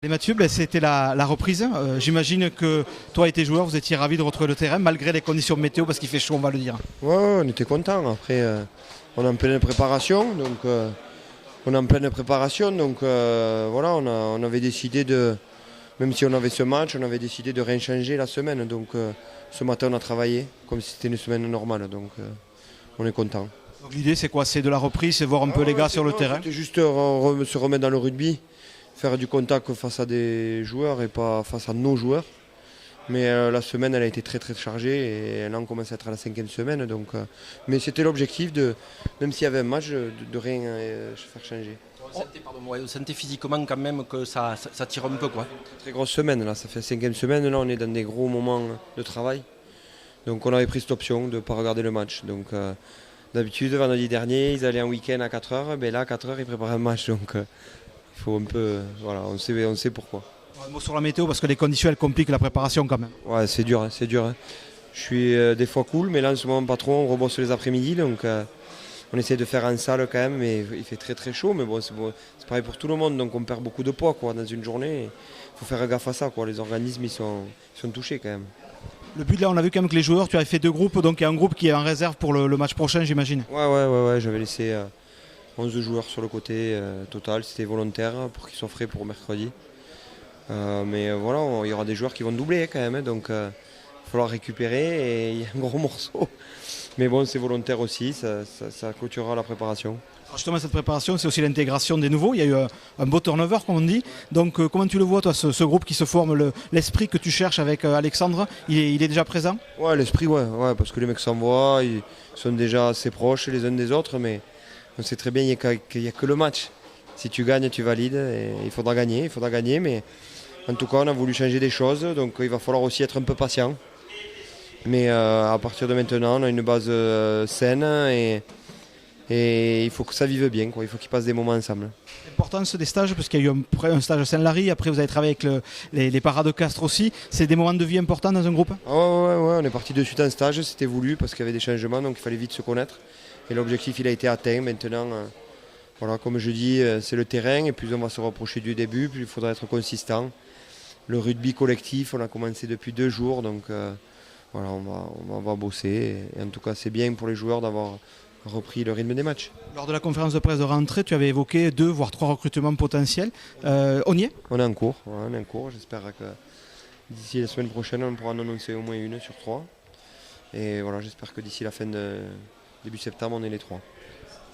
Et Mathieu, c'était la reprise. J'imagine que toi et tes joueurs, vous étiez ravis de retrouver le terrain malgré les conditions météo parce qu'il fait chaud, on va le dire. Ouais, on était contents. Après, on est en pleine préparation. Voilà, on avait décidé de, même si on avait ce match, on avait décidé de rien changer la semaine. Donc ce matin, on a travaillé comme si c'était une semaine normale. Donc on est content. L'idée, c'est quoi? C'est de la reprise, c'est voir un peu les gars sur le terrain. C'était juste se remettre dans le rugby, faire du contact face à des joueurs et pas face à nos joueurs. Mais la semaine, elle a été très très chargée et là, on commence à être à la 5e semaine. Mais c'était l'objectif, même s'il y avait un match, de rien faire changer. Vous sentez physiquement quand même que ça tire un peu, quoi. Très grosse semaine, là, ça fait la 5e semaine, là on est dans des gros moments de travail. Donc on avait pris cette option de ne pas regarder le match. D'habitude, vendredi dernier, ils allaient en week-end à 4h, mais là à 4h ils préparaient un match. Il faut un peu. Voilà, on sait pourquoi. Un mot sur la météo parce que les conditions elles compliquent la préparation quand même. Ouais, c'est dur, c'est dur. Hein. Je suis des fois cool, mais là en ce moment pas trop, on rebosse les après-midi. On essaie de faire en salle quand même, mais il fait très très chaud. Mais bon, c'est pareil pour tout le monde, donc on perd beaucoup de poids dans une journée. Il faut faire gaffe à ça, quoi. Les organismes ils sont touchés quand même. Le but là, on a vu quand même que les joueurs, tu avais fait 2 groupes, donc il y a un groupe qui est en réserve pour le match prochain, j'imagine. Ouais, j'avais laissé 11 joueurs sur le côté total, c'était volontaire pour qu'ils soient frais pour mercredi. Mais voilà, il y aura des joueurs qui vont doubler quand même, donc il va falloir récupérer et il y a un gros morceau. Mais bon, c'est volontaire aussi, ça clôturera la préparation. Alors justement, cette préparation, c'est aussi l'intégration des nouveaux. Il y a eu un beau turnover, comme on dit. Donc comment tu le vois, toi, ce groupe qui se forme, l'esprit que tu cherches avec Alexandre, il est déjà présent? Ouais, l'esprit, ouais, parce que les mecs s'envoient, ils sont déjà assez proches les uns des autres, mais on sait très bien qu'il n'y a que le match. Si tu gagnes, tu valides, et il faudra gagner, mais en tout cas, on a voulu changer des choses, donc il va falloir aussi être un peu patient. Mais à partir de maintenant, on a une base saine et il faut que ça vive bien, quoi. Il faut qu'ils passent des moments ensemble. L'importance des stages, parce qu'il y a eu un stage à Saint-Lary, après vous avez travaillé avec les paras de Castres aussi, c'est des moments de vie importants dans un groupe? Ouais, on est parti de suite en stage, c'était voulu parce qu'il y avait des changements, donc il fallait vite se connaître. Et l'objectif il a été atteint. Maintenant, voilà, comme je dis, c'est le terrain, et plus on va se rapprocher du début, plus il faudra être consistant. Le rugby collectif, on a commencé depuis 2 jours, donc voilà, on va bosser. Et en tout cas, c'est bien pour les joueurs d'avoir repris le rythme des matchs. Lors de la conférence de presse de rentrée, tu avais évoqué 2 voire 3 recrutements potentiels. On y est? On est en cours, j'espère que d'ici la semaine prochaine, on pourra en annoncer au moins 1 sur 3. Et voilà, j'espère que d'ici la fin de début septembre, on est les 3.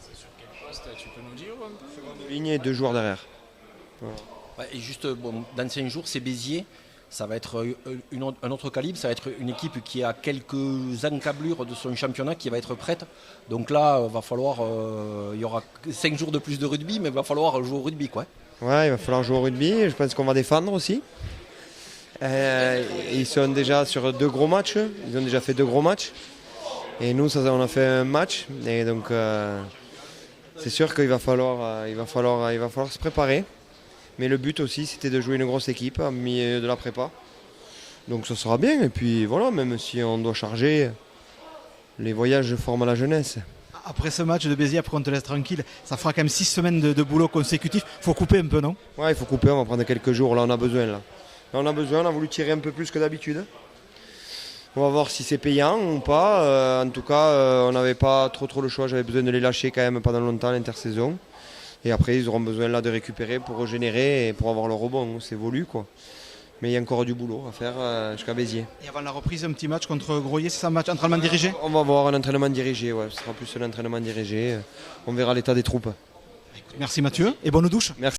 C'est sur quel poste, tu peux nous dire un peu? Seconde ligne et 2 joueurs derrière. Voilà. Ouais, et juste, dans 5 jours, c'est Béziers. Ça va être un autre calibre, ça va être une équipe qui a quelques encablures de son championnat qui va être prête. Donc là, il y aura 5 jours de plus de rugby, mais il va falloir jouer au rugby, quoi. Ouais, il va falloir jouer au rugby, je pense qu'on va défendre aussi. Ils sont déjà sur 2 gros matchs, ils ont déjà fait 2 gros matchs. Et nous, on a fait un match, et donc c'est sûr qu'il va falloir se préparer. Mais le but aussi, c'était de jouer une grosse équipe au milieu de la prépa. Donc ça sera bien. Et puis voilà, même si on doit charger, les voyages forment la jeunesse. Après ce match de Béziers, après on te laisse tranquille, ça fera quand même 6 semaines de boulot consécutif. Faut couper un peu, non? Ouais, il faut couper, on va prendre quelques jours. Là, on a besoin. Là, on a voulu tirer un peu plus que d'habitude. On va voir si c'est payant ou pas. En tout cas, on n'avait pas trop le choix. J'avais besoin de les lâcher quand même pendant longtemps l'intersaison. Et après, ils auront besoin là de récupérer pour régénérer et pour avoir le rebond. C'est voulu, quoi. Mais il y a encore du boulot à faire jusqu'à Béziers. Et avant la reprise, un petit match contre Groyer, c'est ça, un match entraînement dirigé? On va avoir un entraînement dirigé, ouais. Ce sera plus un entraînement dirigé. On verra l'état des troupes. Merci Mathieu et bonne douche. Merci.